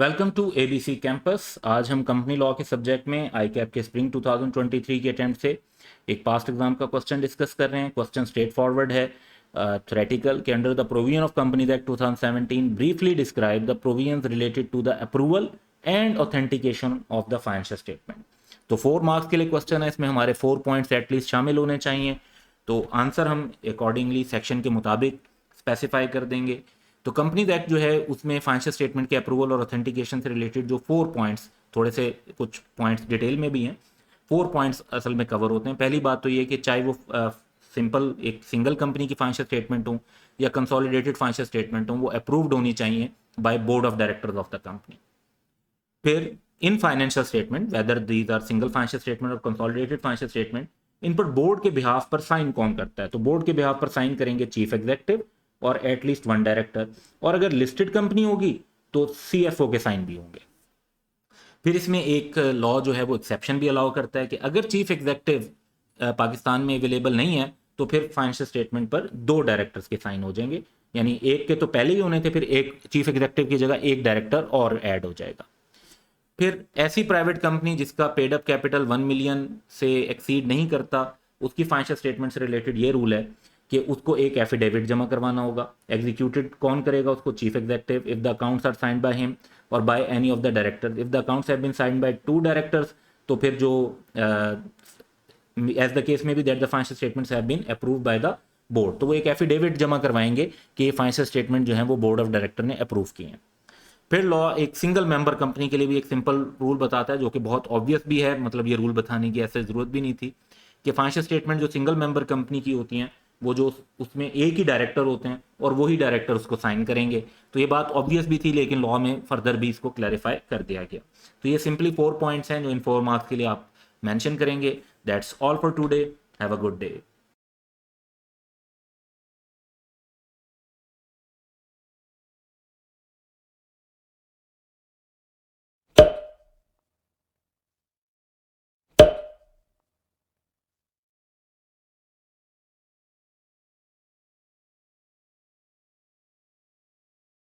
Welcome to ABC campus. आज हम company law के सब्जेक्ट में आई कैप के स्प्रिंग 2023 के अटेम्प्ट से एक पास्ट एग्जाम का क्वेश्चन डिस्कस कर रहे हैं। क्वेश्चन स्ट्रेट फॉरवर्ड है, थ्योरेटिकल के under the provision of companies act 2017 briefly describe the provisions related to the approval and authentication of the financial statement. तो 4 मार्क्स के लिए क्वेश्चन है, इसमें हमारे 4 पॉइंट्स एटलीस्ट शामिल होने चाहिए। तो आंसर हम अकॉर्डिंगली सेक्शन के मुताबिक स्पेसिफाई कर देंगे। तो कंपनीज एक्ट जो है उसमें फाइनेंशियल स्टेटमेंट के अप्रूवल और ऑथेंटिकेशन से रिलेटेड जो 4 पॉइंट्स, थोड़े से कुछ पॉइंट्स डिटेल में भी हैं, 4 पॉइंट्स असल में कवर होते हैं। पहली बात तो ये कि चाहे वो सिंपल एक सिंगल कंपनी की फाइनेंशियल स्टेटमेंट हो या कंसोलिडेटेड फाइनेंशियल स्टेटमेंट हो, वो अप्रूव्ड होनी चाहिए by board of directors of the company. फिर इन financial statement whether these are single financial statement और कंसोलिडेटेड फाइनेंशियल स्टेटमेंट, इन पर बोर्ड के बिहाफ पर साइन कौन करता है? तो बोर्ड के बिहाफ पर साइन करेंगे चीफ एग्जीक्यूटिव और एटलीस्ट 1 डायरेक्टर, और अगर लिस्टेड कंपनी होगी तो सीएफओ के साइन भी होंगे। फिर इसमें एक लॉ जो है वो एक्सेप्शन भी अलाउ करता है कि अगर चीफ एग्जीक्यूटिव पाकिस्तान में अवेलेबल नहीं है तो फिर फाइनेंशियल स्टेटमेंट पर 2 डायरेक्टर्स के साइन हो जाएंगे, यानी एक के तो पहले ही होने थे, फिर एक चीफ एग्जीक्यूटिव की जगह एक डायरेक्टर और ऐड हो जाएगा। फिर ऐसी प्राइवेट कंपनी जिसका पेड अप कैपिटल 1 मिलियन से एक्सीड नहीं करता, उसकी फाइनेंशियल स्टेटमेंट से रिलेटेड ये रूल है कि उसको एक एफिडेविट जमा करवाना होगा। एग्जीक्यूटेड कौन करेगा उसको? Chief executive if the accounts are signed by him और by any of the directors. If the accounts have been signed by 2 directors तो फिर जो एज द केस में भी that the financial statements have been approved by the board, तो वो एक affidavit जमा करवाएंगे कि ये फाइनेंशियल स्टेटमेंट जो है वो बोर्ड ऑफ डायरेक्टर ने अप्रूव किए हैं। फिर लॉ एक सिंगल मेंबर कंपनी के लिए भी एक सिंपल रूल बताता है, जो कि बहुत ऑब्वियस भी है, मतलब ये रूल बताने की ऐसे जरूरत भी नहीं थी, कि फाइनेंशियल स्टेटमेंट जो सिंगल मेंबर कंपनी की होती हैं वो जो उसमें एक ही डायरेक्टर होते हैं और वही डायरेक्टर उसको साइन करेंगे। तो ये बात ऑब्वियस भी थी, लेकिन लॉ में फर्दर भी इसको क्लैरिफाई कर दिया गया। तो ये सिंपली 4 पॉइंट्स हैं जो इन 4 मार्क्स के लिए आप मेंशन करेंगे। That's all for today, have a good day.